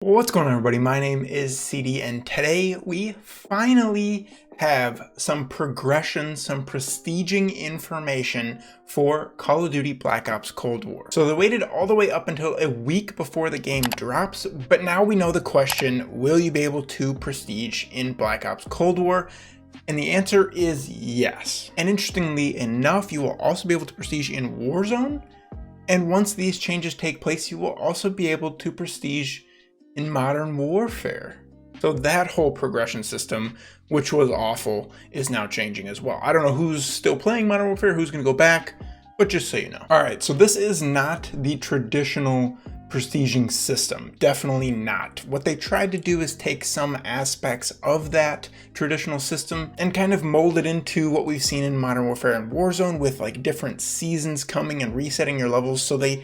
What's going on, everybody? My name is CD, and today we finally have some progression, some prestiging information for Call of Duty Black Ops Cold War. So they waited all the way up until a week before the game drops, but now we know the question, will you be able to prestige in Black Ops Cold War? And the answer is yes. And interestingly enough, you will also be able to prestige in Warzone, and once these changes take place, you will also be able to prestige in Modern Warfare. So that whole progression system, which was awful, is now changing as well. I don't know who's still playing Modern Warfare, who's going to go back, but just so you know. All right, so this is not the traditional prestiging system. Definitely not. What they tried to do is take some aspects of that traditional system and kind of mold it into what we've seen in Modern Warfare and Warzone, with like different seasons coming and resetting your levels. So they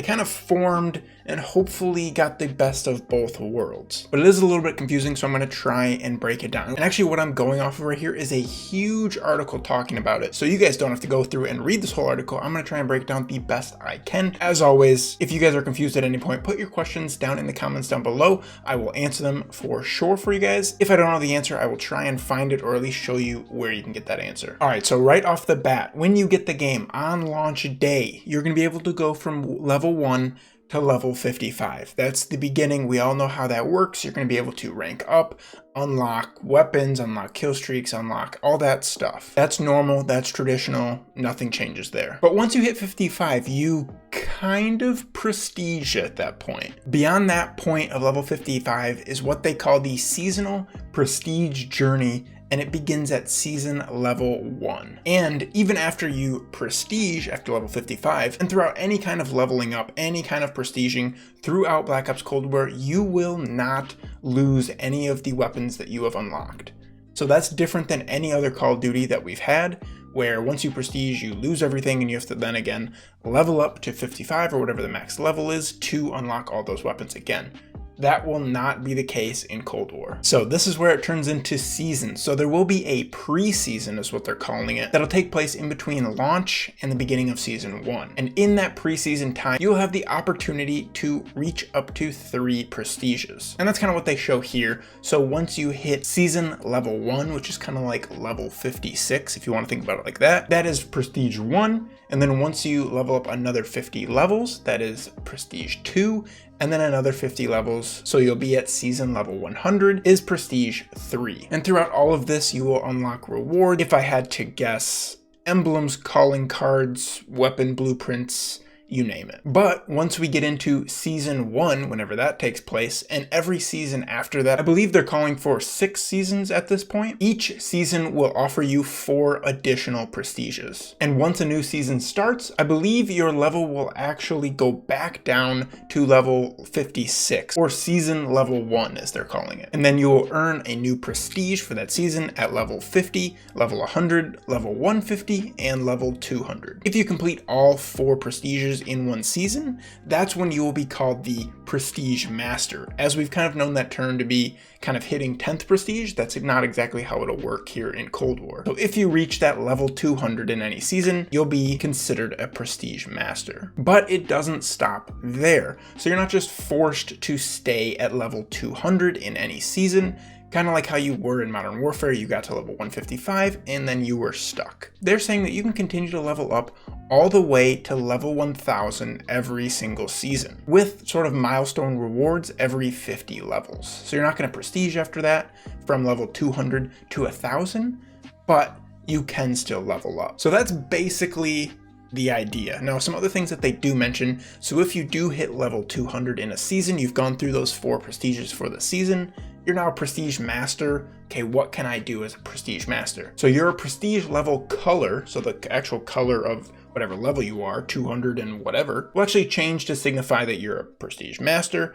kind of formed and hopefully got the best of both worlds. But it is a little bit confusing, so I'm going to try and break it down. And actually what I'm going off of right here is a huge article talking about it, so you guys don't have to go through and read this whole article. I'm going to try and break it down the best I can. As always, if you guys are confused at any point, put your questions down in the comments down below. I will answer them for sure for you guys. If I don't know the answer, I will try and find it, or at least show you where you can get that answer. All right, so right off the bat, when you get the game on launch day, you're going to be able to go from level 1 to level 55. That's the beginning. We all know how that works. You're going to be able to rank up, unlock weapons, unlock kill streaks, unlock all that stuff. That's normal. That's traditional. Nothing changes there. But once you hit 55, you kind of prestige at that point. Beyond that point of level 55 is what they call the seasonal prestige journey, and it begins at season level 1. And even after you prestige after level 55, and throughout any kind of leveling up, any kind of prestiging throughout Black Ops Cold War, you will not lose any of the weapons that you have unlocked. So that's different than any other Call of Duty that we've had, where once you prestige, you lose everything and you have to then again level up to 55 or whatever the max level is to unlock all those weapons again. That will not be the case in Cold War. So this is where it turns into seasons. So there will be a pre-season, is what they're calling it, that'll take place in between launch and the beginning of season 1. And in that pre-season time, you'll have the opportunity to reach up to 3 prestiges. And that's kind of what they show here. So once you hit season level 1, which is kind of like level 56, if you want to think about it like that, that is prestige 1. And then once you level up another 50 levels, that is prestige 2. And then another 50 levels, so you'll be at season level 100, is prestige 3. And throughout all of this, you will unlock reward. If I had to guess, emblems, calling cards, weapon blueprints, you name it. But once we get into season 1, whenever that takes place, and every season after that, I believe they're calling for 6 seasons at this point, each season will offer you 4 additional prestiges. And once a new season starts, I believe your level will actually go back down to level 56, or season level 1 as they're calling it. And then you will earn a new prestige for that season at level 50, level 100, level 150, and level 200. If you complete all 4 prestiges in one season, that's when you will be called the Prestige Master. As we've kind of known that term to be kind of hitting 10th prestige, that's not exactly how it'll work here in Cold War. So if you reach that level 200 in any season, you'll be considered a Prestige Master. But it doesn't stop there. So you're not just forced to stay at level 200 in any season. Kind of like how you were in Modern Warfare, you got to level 155 and then you were stuck. They're saying that you can continue to level up all the way to level 1000 every single season, with sort of milestone rewards every 50 levels. So you're not going to prestige after that from level 200 to 1000, but you can still level up. So that's basically the idea. Now, some other things that they do mention. So if you do hit level 200 in a season, you've gone through those 4 prestiges for the season, you're now a Prestige Master. Okay, what can I do as a Prestige Master? So you're a Prestige level color, so the actual color of whatever level you are, 200 and whatever, will actually change to signify that you're a Prestige Master,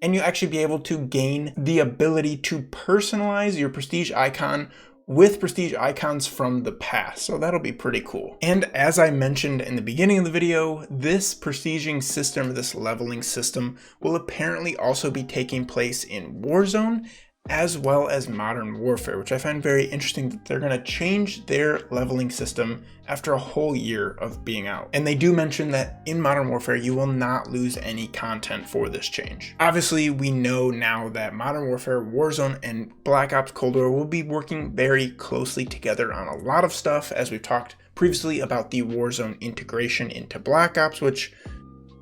and you'll actually be able to gain the ability to personalize your Prestige icon with prestige icons from the past, so that'll be pretty cool. And as I mentioned in the beginning of the video, this prestiging system, this leveling system, will apparently also be taking place in Warzone, as well as Modern Warfare, which I find very interesting that they're going to change their leveling system after a whole year of being out. And they do mention that in Modern Warfare, you will not lose any content for this change. Obviously, we know now that Modern Warfare, Warzone, and Black Ops Cold War will be working very closely together on a lot of stuff, as we've talked previously about the Warzone integration into Black Ops, which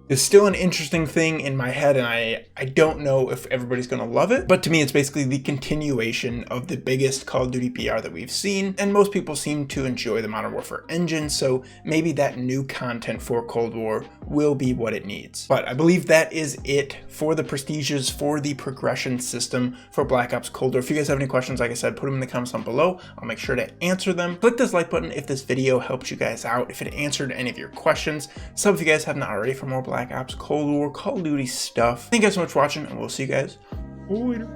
is still an interesting thing in my head, and I don't know if everybody's going to love it, but to me it's basically the continuation of the biggest Call of Duty PR that we've seen, and most people seem to enjoy the Modern Warfare engine, so maybe that new content for Cold War will be what it needs. But I believe that is it for the prestiges, for the progression system for Black Ops Cold War. If you guys have any questions, like I said, put them in the comments down below. I'll make sure to answer them. Click this like button if this video helped you guys out, if it answered any of your questions. Sub if you guys have not already for more Black Ops Cold War, Call of Duty stuff. Thank you guys so much for watching, and we'll see you guys later.